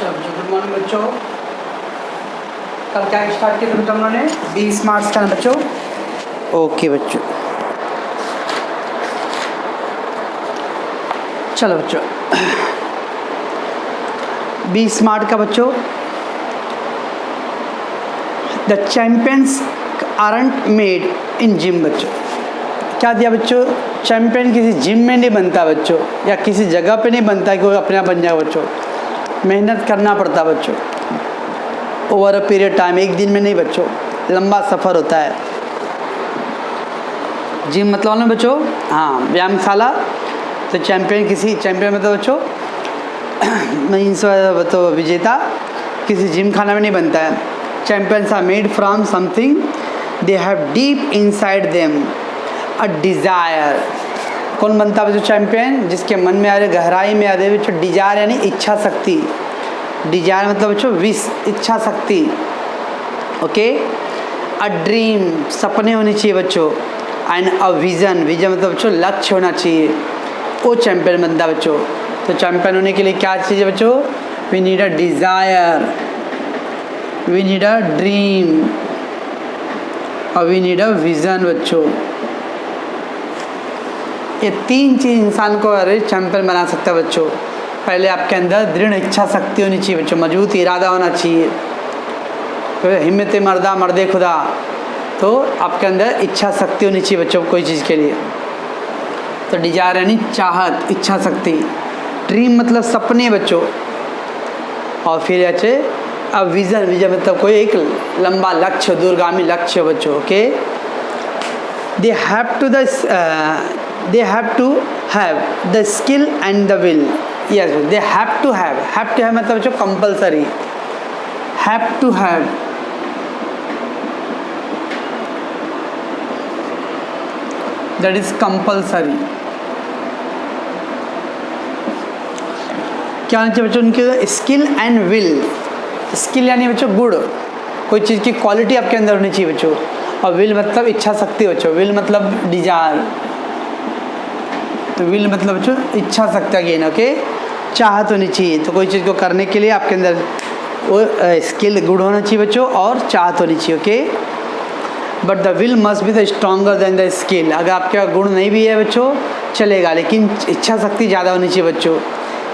Good morning बच्चों। कल क्या स्टार्ट किया था बेटा हम लोगों ने? 20 मार्च का ना बच्चों? ओके बच्चों, चलो बच्चों 20 मार्च का बच्चों, the champions aren't made in gym. बच्चों क्या दिया बच्चों? चैंपियन किसी जिम में नहीं बनता बच्चों, या किसी जगह पे नहीं बनता कि वो अपने आप बन जाए बच्चों। मेहनत करना पड़ता बच्चों, ओवर अ पीरियड टाइम, एक दिन में नहीं बच्चों, लंबा सफ़र होता है। जिम मतलब ना बच्चों, हाँ व्यायामशाला। तो चैंपियन किसी चैंपियन मतलब बच्चों मीन्स तो विजेता किसी जिम खाना में नहीं बनता है। Champions are made from something they have deep inside them a desire. कौन बनता है बच्चों चैंपियन? जिसके मन में आ रहे, गहराई में आ रहे बच्चों डिज़ायर, यानी इच्छा शक्ति। डिज़ायर मतलब बच्चों विश, इच्छा शक्ति। ओके, अ ड्रीम, सपने होने चाहिए बच्चों। एंड अ विज़न, विजन मतलब बच्चों लक्ष्य होना चाहिए, वो चैंपियन बनता है बच्चों। तो चैंपियन होने के लिए क्या चाहिए बच्चों? We need a desire, we need a dream और वी नीड अ विज़न बच्चों। ये तीन चीज़ इंसान को अरे चैंपियन बना सकता है बच्चों। पहले आपके अंदर दृढ़ इच्छा शक्ति होनी चाहिए बच्चों, मजबूत इरादा होना चाहिए, फिर हिम्मत मर्दा मर्दे खुदा। तो आपके अंदर इच्छा शक्ति होनी चाहिए बच्चों कोई चीज़ के लिए। तो डिजायर यानी चाहत, इच्छा शक्ति। ड्रीम मतलब सपने बच्चों। और फिर अच्छे अब विज़न, विजन मतलब कोई एक लंबा लक्ष्य, दूरगामी लक्ष्य बच्चों। Okay, they have to have the skill and the will. Yes, they have to have मतलब बच्चों compulsory, have to have। that is compulsory। क्या होना चाहिए बच्चों? उनके स्किल एंड विल। स्किल यानी बच्चों गुण, कोई चीज़ की क्वालिटी आपके अंदर होनी चाहिए बच्चों। और विल मतलब इच्छा शक्ति बच्चों। विल मतलब डिजायर, तो विल मतलब बच्चों इच्छा शक्ति अगेन। ओके, चाहत होनी चाहिए। तो कोई चीज़ को करने के लिए आपके अंदर वो स्किल गुण होना चाहिए बच्चों और चाहत होनी चाहिए। Okay, but the will must be the stronger than the skill. अगर आपके पास गुण नहीं भी है बच्चों चलेगा, लेकिन इच्छा शक्ति ज़्यादा होनी चाहिए बच्चों।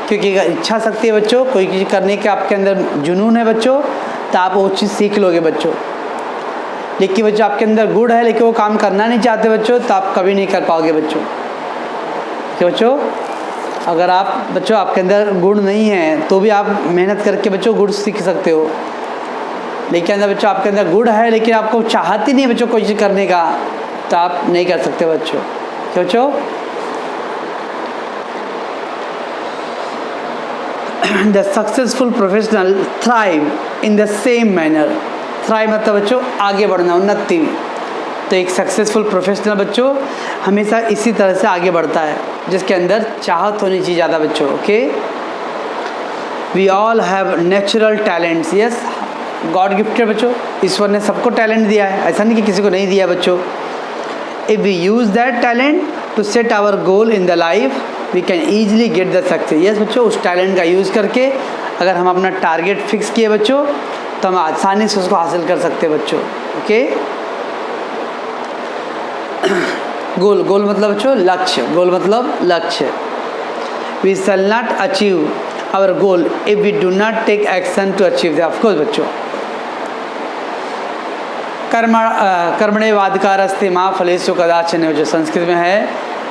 क्योंकि अगर इच्छा शक्ति है बच्चों, कोई चीज़ करने के आपके अंदर जुनून है बच्चों, तो आप वो चीज़ सीख लोगे बच्चों। लेकिन बच्चों आपके अंदर गुण है लेकिन वो काम करना नहीं चाहते बच्चों, तो आप कभी नहीं कर पाओगे बच्चों। क्यों बच्चों? अगर आप बच्चों आपके अंदर गुण नहीं है तो भी आप मेहनत करके बच्चों गुण सीख सकते हो। लेकिन अंदर बच्चों आपके अंदर गुण है लेकिन आपको चाहत ही नहीं है बच्चों कोई चीज़ करने का, तो आप नहीं कर सकते बच्चों। क्यों बच्चों? The successful professional thrive in the same manner. Thrive मतलब बच्चों आगे बढ़ना, उन्नति। तो एक सक्सेसफुल प्रोफेशनल बच्चों हमेशा इसी तरह से आगे बढ़ता है, जिसके अंदर चाहत होनी चाहिए ज़्यादा बच्चों। Okay, we all have natural talents. Yes, God gifted बच्चों, ईश्वर ने सबको टैलेंट दिया है, ऐसा नहीं कि किसी को नहीं दिया बच्चों। If we use that talent to set our goal in the life we can easily get the success. Yes बच्चों, उस टैलेंट का यूज़ करके अगर हम अपना टारगेट फिक्स किए बच्चों तो हम आसानी से उसको हासिल कर सकते हैं बच्चों। ओके, गोल, गोल मतलब बच्चों लक्ष्य, गोल मतलब लक्ष्य। We shall not achieve our goal if we do not take action to achieve that. Of course बच्चों, कर्मण्येवाधिकारस्ते मा फलेषु कदाचन, जो संस्कृत में है,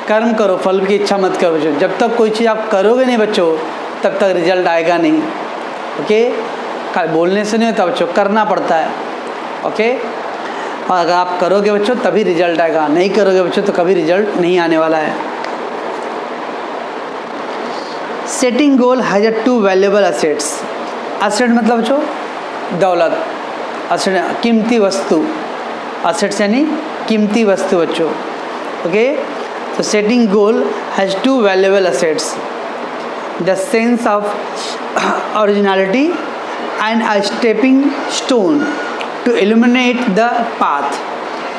कर्म करो फल की इच्छा मत करो बच्चों। जब तक कोई चीज़ आप करोगे नहीं बच्चों तब तक रिजल्ट आएगा नहीं। ओके, बोलने से नहीं होता बच्चों, करना पड़ता है। ओके, और अगर आप करोगे बच्चों तभी रिजल्ट आएगा, नहीं करोगे बच्चों तो कभी रिजल्ट नहीं आने वाला है। Setting goal has a two valuable assets. Asset मतलब बच्चों दौलत, असेट कीमती वस्तु, असेट्स यानी कीमती वस्तु बच्चों। ओके, तो setting goal has two valuable assets, the sense of originality and a stepping stone to illuminate the path.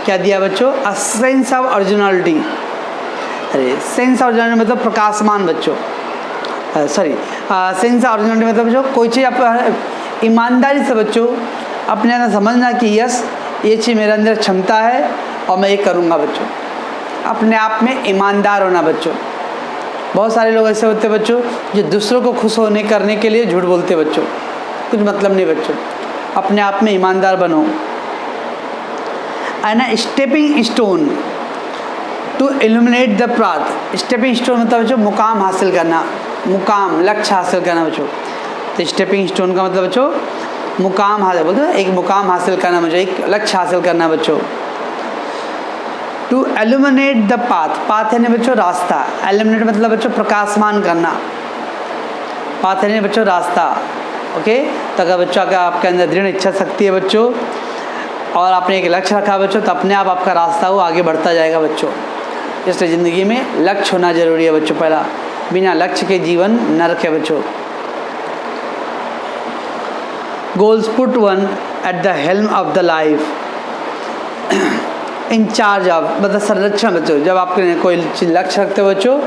क्या दिया बच्चों? A sense of originality. अरे सेंस ऑफ ओरिजिनलिटी मतलब प्रकाशमान बच्चों। सॉरी सेंस ओरिजिनलिटी मतलब बच्चों कोई चीज़ आप ईमानदारी से बच्चों अपने अंदर समझना कि यस ये चीज़ मेरे अंदर क्षमता है और मैं ये करूँगा बच्चों। अपने आप में ईमानदार होना बच्चों। बहुत सारे लोग ऐसे होते हैं बच्चों जो दूसरों को खुश होने करने के लिए झूठ बोलते हैं बच्चों, कुछ मतलब नहीं बच्चों। अपने आप में ईमानदार बनो। And stepping stone to illuminate the path. Stepping stone मतलब बच्चों मुकाम हासिल करना, मुकाम लक्ष्य हासिल करना बच्चों। तो स्टेपिंग स्टोन का मतलब बच्चों मुकाम हासिल, बोलते हैं एक मुकाम हासिल करना बच्चों, एक लक्ष्य हासिल करना बच्चों। To illuminate the path, path है ना बच्चों रास्ता, एल्यूमिनेट मतलब बच्चों प्रकाशमान करना, पाथ है ना बच्चों रास्ता। ओके, तो अगर बच्चों का आपके अंदर दृढ़ इच्छा शक्ति है बच्चों और आपने एक लक्ष्य रखा बच्चों, तो अपने आप आपका रास्ता वो आगे बढ़ता जाएगा बच्चों। इसलिए ज़िंदगी में लक्ष्य होना जरूरी है बच्चों। पहला, बिना लक्ष्य के जीवन नरक है बच्चों। Goals put one at the helm of the life, in charge of मतलब संरक्षण बच्चों। जब आपके कोई चीज़ लक्ष्य रखते हो बच्चों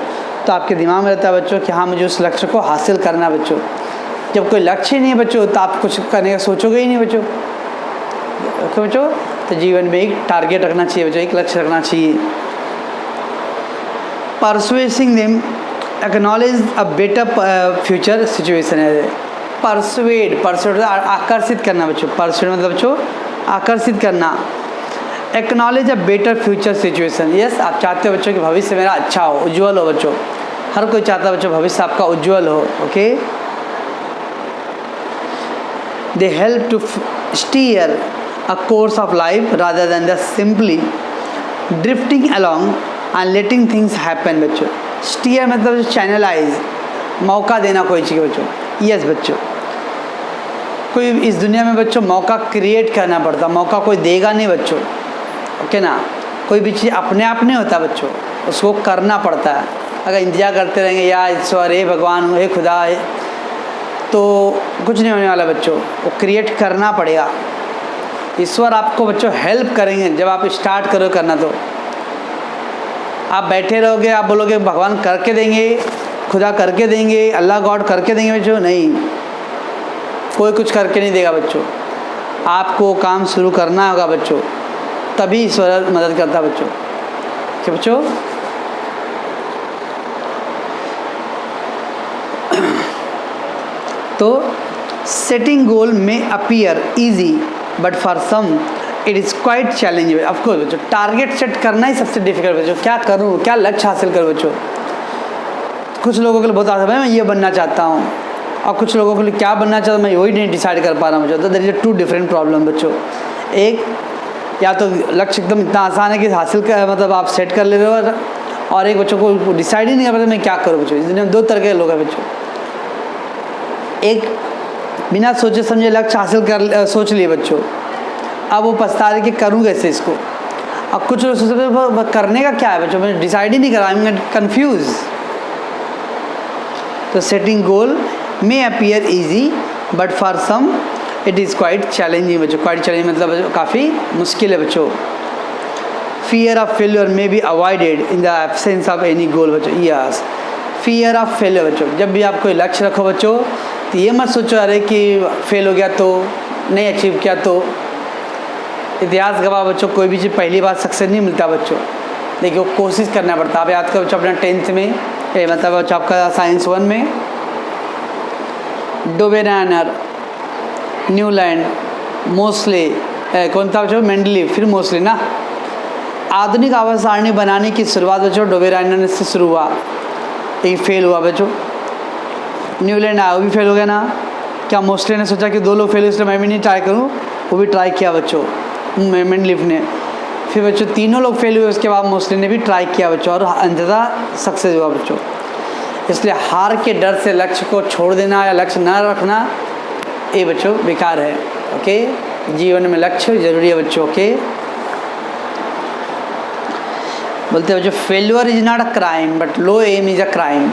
तो आपके दिमाग में रहता है बच्चों कि हाँ मुझे उस लक्ष्य को हासिल करना बच्चों। जब कोई लक्ष्य ही नहीं बच्चों तो आप कुछ करने का सोचोगे ही नहीं बच्चों। ओके बच्चों, तो जीवन में एक टारगेट रखना चाहिए बच्चों, एक लक्ष्य रखना चाहिए। Persuading them acknowledge a better future situation है। परसुएड आकर्षित करना बच्चों, परसुएड मतलब बच्चों आकर्षित करना। Acknowledge a better future situation, yes आप चाहते हो बच्चों कि भविष्य मेरा अच्छा हो, उज्जवल हो बच्चों। हर कोई चाहता है बच्चों भविष्य आपका उज्जवल हो। Okay, they help to steer a course of life rather than the simply drifting along and letting things happen बच्चों। स्टीयर मतलब चैनलाइज, मौका देना कोई चीज़ बच्चों। यस बच्चों, कोई इस दुनिया में बच्चों मौका क्रिएट करना पड़ता, मौका कोई देगा नहीं बच्चों। ओके ना, कोई भी चीज़ अपने आप नहीं होता बच्चों, उसको करना पड़ता है। अगर इंतजार करते रहेंगे या ईश्वर हे भगवान हे खुदा है तो कुछ नहीं होने वाला बच्चों, वो क्रिएट करना पड़ेगा। ईश्वर आपको बच्चों हेल्प करेंगे जब आप स्टार्ट करो करना। तो आप बैठे रहोगे, आप बोलोगे भगवान करके देंगे, खुदा करके देंगे, अल्लाह गॉड करके देंगे बच्चों, नहीं, कोई कुछ करके नहीं देगा बच्चों। आपको काम शुरू करना होगा बच्चों, तभी ईश्वर मदद करता है बच्चों। क्या बच्चों, तो सेटिंग गोल में appear easy but for some it is quite challenging. Of course बच्चों टारगेट सेट करना ही सबसे डिफिकल्ट बच्चों। क्या करूँ, क्या लक्ष्य हासिल करूँ बच्चों। कुछ लोगों के लिए बहुत आसान है, मैं ये बनना चाहता हूँ, और कुछ लोगों के लिए क्या बनना चाहता हूँ मैं वही नहीं डिसाइड कर पा रहा हूँ बच्चों। तो देयर इज 2 डिफरेंट प्रॉब्लम बच्चों। एक, या तो लक्ष्य एकदम इतना आसान है कि हासिल कर मतलब आप सेट कर ले रहे हो, और एक बच्चों को डिसाइड ही नहीं कर पाते मैं क्या करूँ बच्चों। इस दुनिया में 2 तरह के लोग हैं बच्चों। एक बिना सोचे समझे लक्ष्य हासिल कर सोच लिए बच्चों, अब वो पछता रहे कि करूँ कैसे इसको। अब कुछ लोग सोचते करने का क्या है बच्चों, मैं डिसाइड ही नहीं कर रहा, आई एम कन्फ्यूज। तो setting goal may appear easy but for some it is quite challenging बच्चों। क्वाइट चैलेंजिंग मतलब काफ़ी मुश्किल है बच्चों। Fear of failure may be avoided in the absence of any goal बच्चों। यस, फियर ऑफ फेल्यूर बच्चों। जब भी आप कोई लक्ष्य रखो बच्चों तो ये मत सोचो अरे कि फेल हो गया तो, नहीं अचीव किया तो। इतिहास गवाह बच्चों कोई भी चीज़ पहली बार सक्सेस नहीं मिलता बच्चों, लेकिन वो कोशिश करना पड़ता है। आप याद करो बच्चों अपना 10th में मतलब बच्चों आपका साइंस 1 में डोबेरानर, न्यूलैंड, मोस्ले, कौन था बच्चों, मेंडलीव, फिर मोस्ले ना। आधुनिक आवास सारणी बनाने की शुरुआत बच्चों डोबेरानर से शुरू हुआ, एक फेल हुआ बच्चों। न्यूलैंड आया, वो भी फेल हो गया ना। क्या मोस्ले ने सोचा कि 2 लोग फेल हुए इसलिए मैं भी नहीं ट्राई करूँ, वो भी ट्राई किया बच्चों मेंडलीव ने। फिर बच्चों 3 लोग फेल हुए, उसके बाद मोस्ले ने भी ट्राई किया बच्चों और अंततः सक्सेस हुआ बच्चों। इसलिए हार के डर से लक्ष्य को छोड़ देना या लक्ष्य न रखना ये बच्चों बेकार है। ओके, जीवन में लक्ष्य जरूरी है बच्चों। ओके, बोलते हैं बच्चों failure is not a crime but low aim is a crime.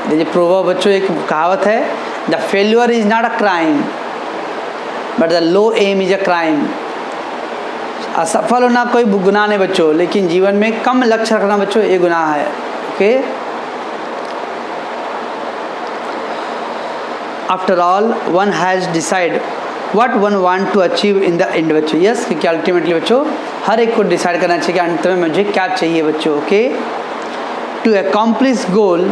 देखिए प्रोवर्ब बच्चों एक कहावत है, the failure is not a crime but the low aim is a crime. असफल होना कोई गुनाह नहीं बच्चों, लेकिन जीवन में कम लक्ष्य रखना बच्चों ये गुनाह है। Okay, after all one has decide what one want to achieve in the end बच्चों। यस, क्योंकि अल्टीमेटली बच्चों हर एक को डिसाइड करना चाहिए कि अंत में मुझे क्या चाहिए बच्चों। Okay, to accomplish goal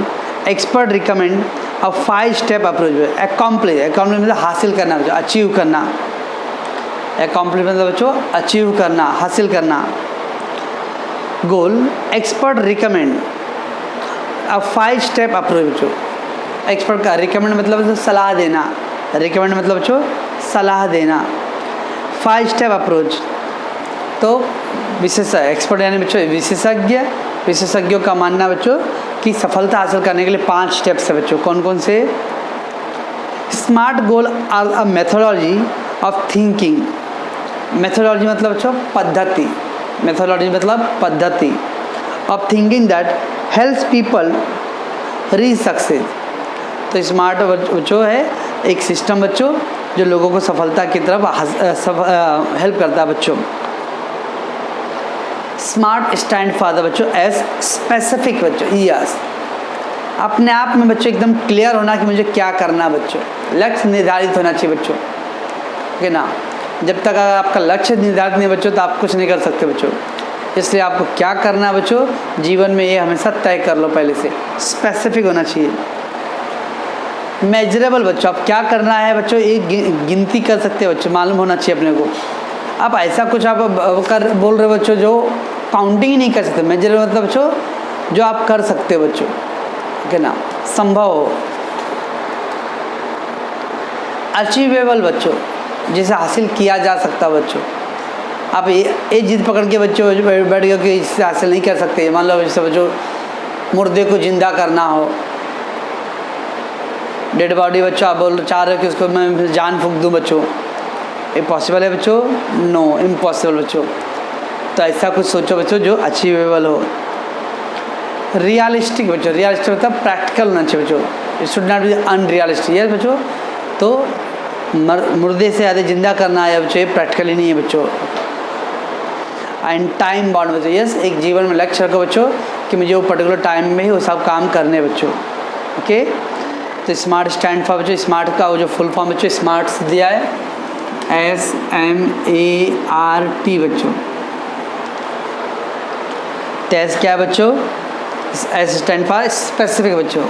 expert recommend a 5 step approach. Accomplish मतलब हासिल करना बच्चों, अचीव करना। अकॉम्प्लिश मतलब बच्चों अचीव करना, हासिल करना। गोल expert recommend a 5 step approach बच्चों। एक्सपर्ट का रिकमेंड मतलब सलाह देना, रिकमेंड मतलब बच्चों सलाह देना। 5 स्टेप अप्रोच तो विशेषज्ञ, एक्सपर्ट यानी बच्चों विशेषज्ञ, विशेषज्ञों का मानना बच्चों कि सफलता हासिल करने के लिए 5 स्टेप्स है बच्चों। कौन कौन से? Smart goal are a methodology of thinking. Methodology मतलब बच्चों पद्धति, मेथोडोलॉजी मतलब पद्धति of thinking that helps people reach success. तो स्मार्ट बच्चों है एक सिस्टम बच्चों जो लोगों को सफलता की तरफ हेल्प करता है बच्चों। स्मार्ट स्टैंड फॉर द बच्चों एज स्पेसिफिक बच्चों। यस, अपने आप में बच्चों एकदम क्लियर होना कि मुझे क्या करना बच्चों, लक्ष्य निर्धारित होना चाहिए बच्चों, ठीक ना। जब तक अगर आपका लक्ष्य निर्धारित नहीं बच्चों तो आप कुछ नहीं कर सकते बच्चों। इसलिए आपको क्या करना है बच्चों जीवन में ये हमेशा तय कर लो पहले से, स्पेसिफिक होना चाहिए। मेजरेबल बच्चों, आप क्या करना है बच्चों एक गिनती कर सकते हैं बच्चों, मालूम होना चाहिए अपने को। आप ऐसा कुछ आप कर बोल रहे हो बच्चों जो काउंटिंग ही नहीं कर सकते। मेजरेबल मतलब बच्चों जो आप कर सकते हो बच्चों, ठीक ना, संभव हो। अचीवेबल बच्चों, जिसे हासिल किया जा सकता बच्चों। आप ये जिद पकड़ के बच्चों बैठ गए कि इससे हासिल नहीं कर सकते। मान लो जैसे बच्चों मुर्दे को जिंदा करना हो, डेड बॉडी बच्चों आप बोल चाह रहे हो कि उसको मैं जान फूंक दूँ बच्चों, ये पॉसिबल है बच्चों? नो, इम्पॉसिबल बच्चों। तो ऐसा कुछ सोचो बच्चों जो अचीवेबल हो। रियलिस्टिक बच्चों, रियलिस्टिक मतलब प्रैक्टिकल होना चाहिए बच्चों, it should not be unrealistic. Yes बच्चों, तो मुर्दे से ज़्यादा जिंदा करना है बच्चों, ये प्रैक्टिकली नहीं है बच्चों। एंड टाइम बाउंड बच्चों, यस एक जीवन में लक्ष्य रखो बच्चों कि मुझे वो पर्टिकुलर टाइम में ही वो सब काम करने बच्चों। ओके, तो स्मार्ट स्टैंड फॉर बच्चों, स्मार्ट का वो जो फुल फॉर्म बच्चों स्मार्ट दिया है SMART बच्चों। टेस्ट क्या है बच्चों? एस स्टैंड फॉर स्पेसिफिक बच्चों,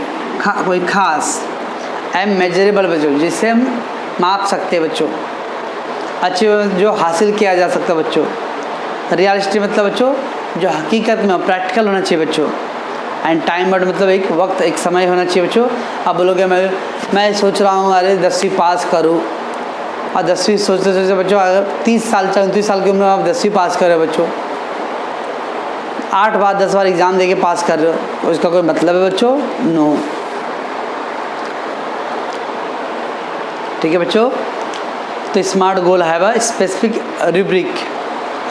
कोई खास। एम मेजरेबल बच्चों, जिसे हम माप सकते हैं बच्चों। अचीव जो हासिल किया जा सकता है बच्चों। रियलिस्टिक मतलब बच्चों जो हकीकत में प्रैक्टिकल होना चाहिए बच्चों। एंड टाइम बाउंड मतलब एक वक्त, एक समय होना चाहिए बच्चों। आप बोलोगे मैं सोच रहा हूँ अरे 10वीं पास करूँ, और 10वीं सोचते सोचते बच्चों अगर 30 साल 29 साल की उम्र में आप 10वीं पास कर रहे हो बच्चों, 8 बार 10 बार एग्ज़ाम देके पास कर रहे हो, उसका कोई मतलब है बच्चों? नो। ठीक है बच्चों, तो स्मार्ट गोल है वह स्पेसिफिक रूब्रिक।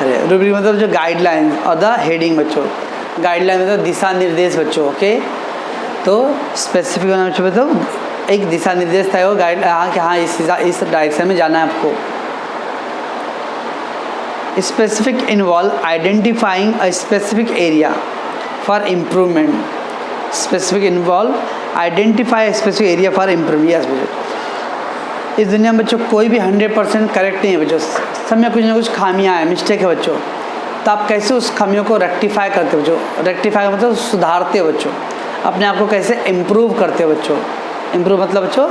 अरे रूब्रिक मतलब जो गाइडलाइन और द हेडिंग बच्चों। गाइडलाइन मतलब दिशा निर्देश बच्चों। ओके, तो स्पेसिफिक होना बच्चों मतलब एक दिशा निर्देश तय हो, गाइड हाँ कि हाँ इस डायरेक्शन में जाना है आपको। Specific involve identifying a specific area for improvement. Specific involve identify specific area for improvement. Yes बच्चों, इस दुनिया में बच्चों कोई भी 100% करेक्ट नहीं है बच्चों, सब में कुछ ना कुछ खामियां हैं, मिस्टेक है बच्चों। तो आप कैसे उस खामियों को रेक्टिफाई करते हो बच्चों? रेक्टिफाई मतलब सुधारते हो बच्चों, अपने आप को कैसे इम्प्रूव करते हो बच्चों। इम्प्रूव मतलब बच्चों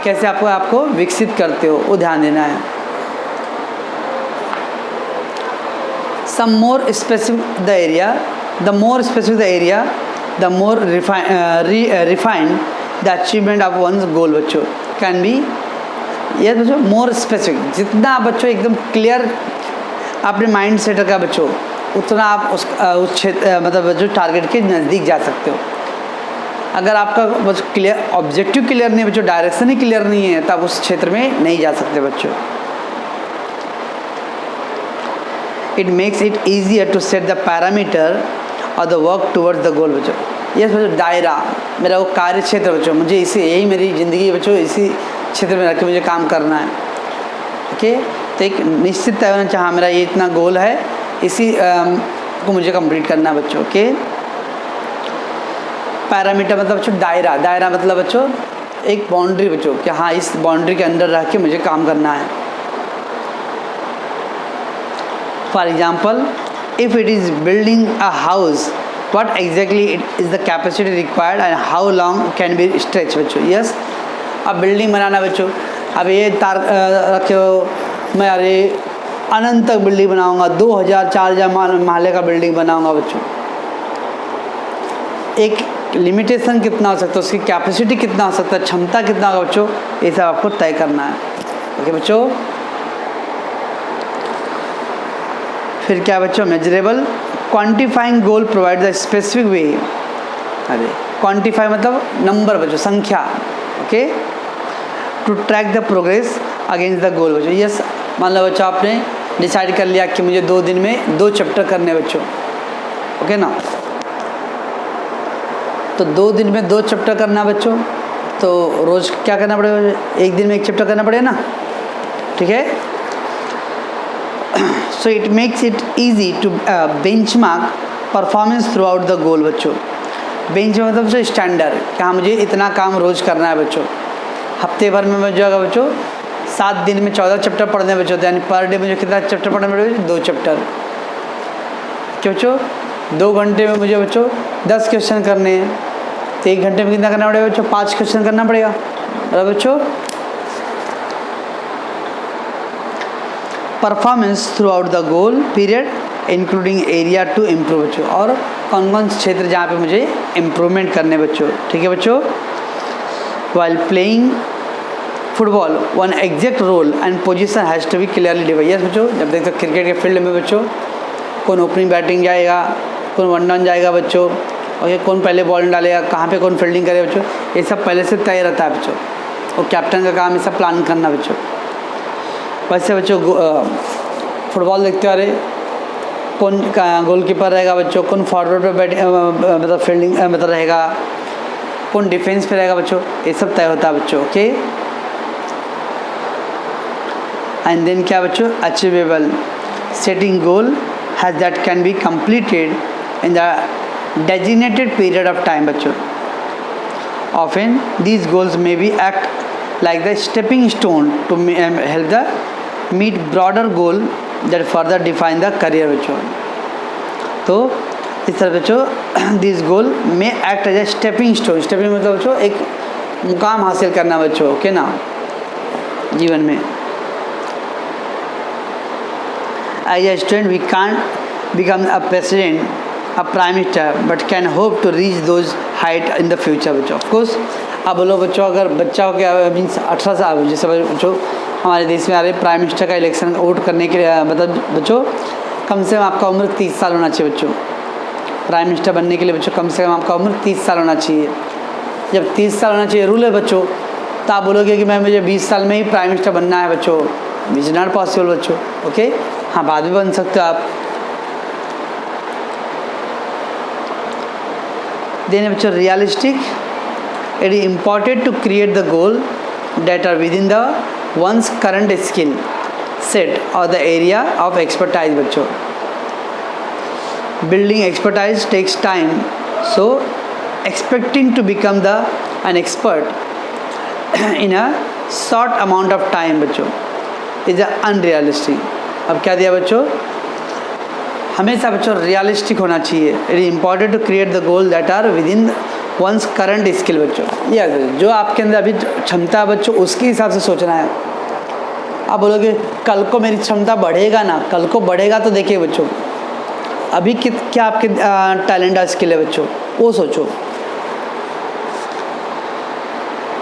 कैसे आपको विकसित करते हो, वो ध्यान देना है। Some more specific the area, the more specific the area the more refined the achievement of one's goal बच्चों कैन बी। ये बच्चों मोर स्पेसिफिक, जितना बच्चों एकदम क्लियर अपने माइंड सेट का बच्चों, उतना आप उस क्षेत्र मतलब जो टारगेट के नज़दीक जा सकते हो। अगर आपका बस क्लियर ऑब्जेक्टिव क्लियर नहीं है बच्चों, डायरेक्शन ही क्लियर नहीं है, तब उस क्षेत्र में नहीं जा सकते बच्चों। It makes it easier to set the parameter और the work towards the goal बच्चों। ये बच्चों दायरा, मेरा वो कार्य क्षेत्र बच्चों, मुझे इसी यही मेरी ज़िंदगी बच्चों इसी क्षेत्र में रख के मुझे काम करना है। ओके, तो एक निश्चित तय होना चाहिए, हाँ मेरा ये इतना गोल है, इसी को मुझे कंप्लीट करना है बच्चों। ओके, पैरामीटर मतलब बच्चों दायरा, दायरा मतलब बच्चों एक बाउंड्री बच्चों कि हाँ इस बाउंड्री के अंदर रह के मुझे काम करना है। For example, if it is building a house, what exactly it is the capacity required and how long can be stretched बच्चों। यस, अब बिल्डिंग बनाना बच्चों, अब ये तार रखे हो, मैं अरे अनंत तक बिल्डिंग बनाऊंगा, 2000-4000 महले का बिल्डिंग बनाऊंगा बच्चों। एक लिमिटेशन कितना हो सकता है, उसकी कैपेसिटी कितना हो सकता है, क्षमता कितना होगा बच्चों, ये सब आपको तय करना है। ओके बच्चों, फिर क्या बच्चों, measurable quantifying goal provide the specific way. अरे क्वांटिफाई मतलब नंबर बच्चों, संख्या। Okay, to track the progress against the goal बच्चों। यस, मान लो बच्चों आपने डिसाइड कर लिया कि मुझे 2 दिन में 2 चैप्टर करने हैं बच्चों। ओके ना, तो 2 दिन में 2 चैप्टर करना है बच्चों, तो रोज़ क्या करना पड़ेगा, 1 दिन में 1 चैप्टर करना पड़ेगा ना, ठीक है। So it makes it easy to benchmark performance throughout the goal बच्चों। बेंच मतलब जो स्टैंडर्ड, कि हाँ मुझे इतना काम रोज़ करना है बच्चों। हफ्ते भर में मुझे अगर बच्चों 7 दिन में 14 चैप्टर पढ़ने हैं बच्चों, यानी पर डे मुझे कितना चैप्टर पढ़ने पड़ेगा, 2 चैप्टर। क्यों बच्चों, 2 घंटे में मुझे बच्चों 10 क्वेश्चन करने हैं, तो 1 घंटे में कितना करना पड़ेगा बच्चों, 5 क्वेश्चन करना पड़ेगा। और बच्चों performance throughout the goal period including area to improve बच्चों, और कौन कौन से क्षेत्र जहाँ पे मुझे इम्प्रूवमेंट करने बच्चों, ठीक है बच्चों। While playing football one exact role and position has to be clearly divide. Yes बच्चों, जब देखते हो क्रिकेट के फील्ड में बच्चों, कौन ओपनिंग बैटिंग जाएगा, कौन वन डाउन जाएगा बच्चों, और ये कौन पहले बॉल डालेगा, कहाँ पे कौन फील्डिंग करेगा बच्चों, ये सब पहले से तय रहता है बच्चों, और कैप्टन का काम ये सब प्लान करना बच्चों। वैसे बच्चों फुटबॉल देखते हो, अरे कौन गोलकीपर रहेगा बच्चों, कौन फॉरवर्ड पे मतलब फील्डिंग मतलब रहेगा, कौन डिफेंस पे रहेगा बच्चों, ये सब तय होता है बच्चों। ओके, एंड देन क्या बच्चों, achievable setting goal has that can be completed in the designated period of time बच्चों। Often these goals may be act like the stepping stone to help the meet broader goal that further define the career बच्चों। तो इस तरह बच्चों this goal में act as a stepping stone. Stepping मतलब बच्चों एक मुकाम हासिल करना बच्चों, ओके ना, जीवन में। As a student we can't become a president, a prime minister, but can hope to reach those height in the future बच्चों। ऑफकोर्स अब बोलो बच्चों, अगर बच्चा हो गया मीन्स 18 साल, जैसे बच्चों हमारे देश में आ रहे प्राइम मिनिस्टर का इलेक्शन वोट करने के लिए, मतलब बच्चों कम से कम आपका उम्र 30 साल होना चाहिए बच्चों। प्राइम मिनिस्टर बनने के लिए बच्चों कम से कम आपका उम्र 30 साल होना चाहिए। जब 30 साल होना चाहिए रूल है बच्चों, तो आप बोलोगे कि मैं मुझे 20 साल में ही प्राइम मिनिस्टर बनना है बच्चों, इज नॉट पॉसिबल बच्चों। ओके, हाँ बाद में बन सकते हो आप। देन बच्चों realistic, it is important to create the goal that are within the one's current skill set or the area of expertise बच्चों। Building expertise takes time, so expecting to become an expert in a short amount of time बच्चों is unrealistic। अब क्या दिया बच्चों, हमेशा बच्चों realistic होना चाहिए। It is important to create the goal that are within one's current skill बच्चों। या जो आपके अंदर अभी क्षमता है बच्चों, उसके हिसाब से सोचना है। आप बोलोगे कल को मेरी क्षमता बढ़ेगा ना, कल को बढ़ेगा तो देखिए बच्चों अभी क्या आपके टैलेंट और स्किल है बच्चों, वो सोचो।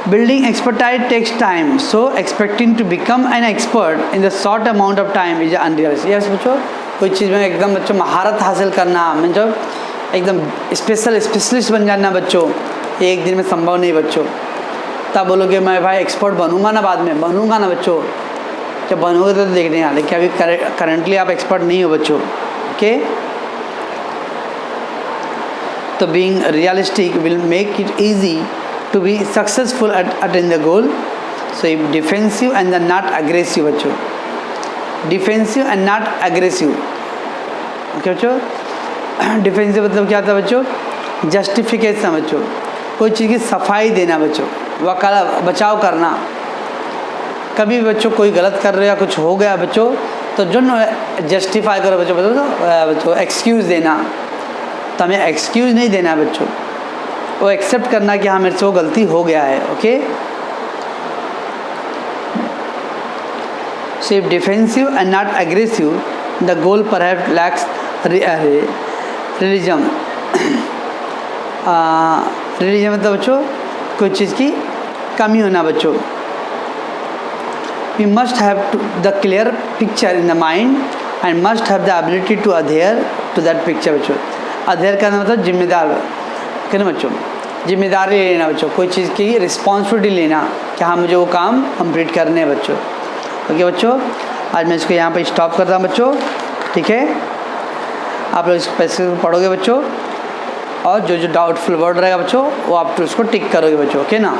Building expertise takes time, so expecting to become an expert in the short amount of time is unrealistic. Yes बच्चों, कोई चीज़ में एकदम बच्चों महारत हासिल करना, मतलब एकदम स्पेशलिस्ट बन जाना बच्चों, एक दिन में संभव नहीं बच्चों। तब बोलोगे मैं भाई एक्सपर्ट बनूंगा ना, बाद में बनूंगा ना बच्चों, जब बनोगे तो देखने आ, लेकिन अभी करंटली आप एक्सपर्ट नहीं हो बच्चों। ओके, तो being realistic will make it easy to be successful at attain the goal. So if defensive and not aggressive बच्चों, defensive and not aggressive। Okay बच्चों, डिफेंसिव मतलब क्या था बच्चों, जस्टिफिकेशन बच्चों, कोई चीज़ की सफाई देना बच्चों। वकाला बचाव करना। कभी बच्चों कोई गलत कर रहे या कुछ हो गया बच्चों तो जो जस्टिफाई करो बच्चों एक्सक्यूज़ देना, तो हमें एक्सक्यूज़ नहीं देना है बच्चों, वो एक्सेप्ट करना कि हाँ मेरे से वो गलती हो गया है। Okay, so if defensive and not aggressive, the goal perhaps lacks realism। Religion मतलब बच्चों कोई चीज़ की कमी होना बच्चों। We must have the clear picture in the mind and must have the ability to adhere to that picture बच्चों। adhere करना मतलब जिम्मेदार है ना बच्चों, जिम्मेदारी लेना बच्चों, कोई चीज़ की रिस्पॉन्सिबिलिटी लेना कि हाँ मुझे वो काम कंप्लीट करने हैं बच्चों। ओके बच्चों, आज मैं इसको यहाँ पे स्टॉप करता हूँ बच्चों, ठीक है। आप लोग इसको पैसे पढ़ोगे बच्चों, और जो जो डाउटफुल वर्ड रहेगा बच्चों वो आप उसको टिक करोगे बच्चों, ओके ना।